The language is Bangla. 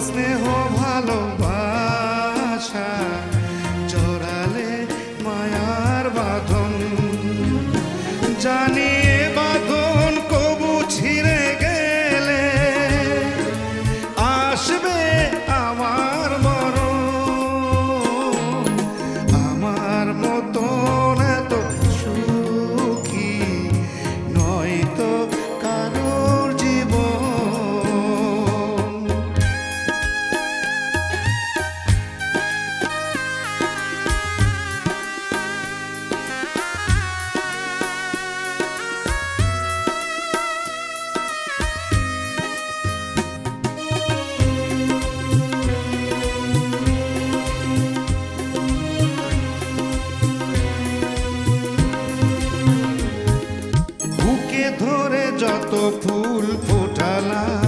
স্নেহ ভালোবাসা জড়ালে মায়ার বাঁধন, জানি এ বাঁধন কবু ছিঁড়ে গেলে আসবে আমার মরণ। আমার মতন এত সুখী নয়তো কারোর জীবন। বুকে ধরে যত ফুল ফোটালাম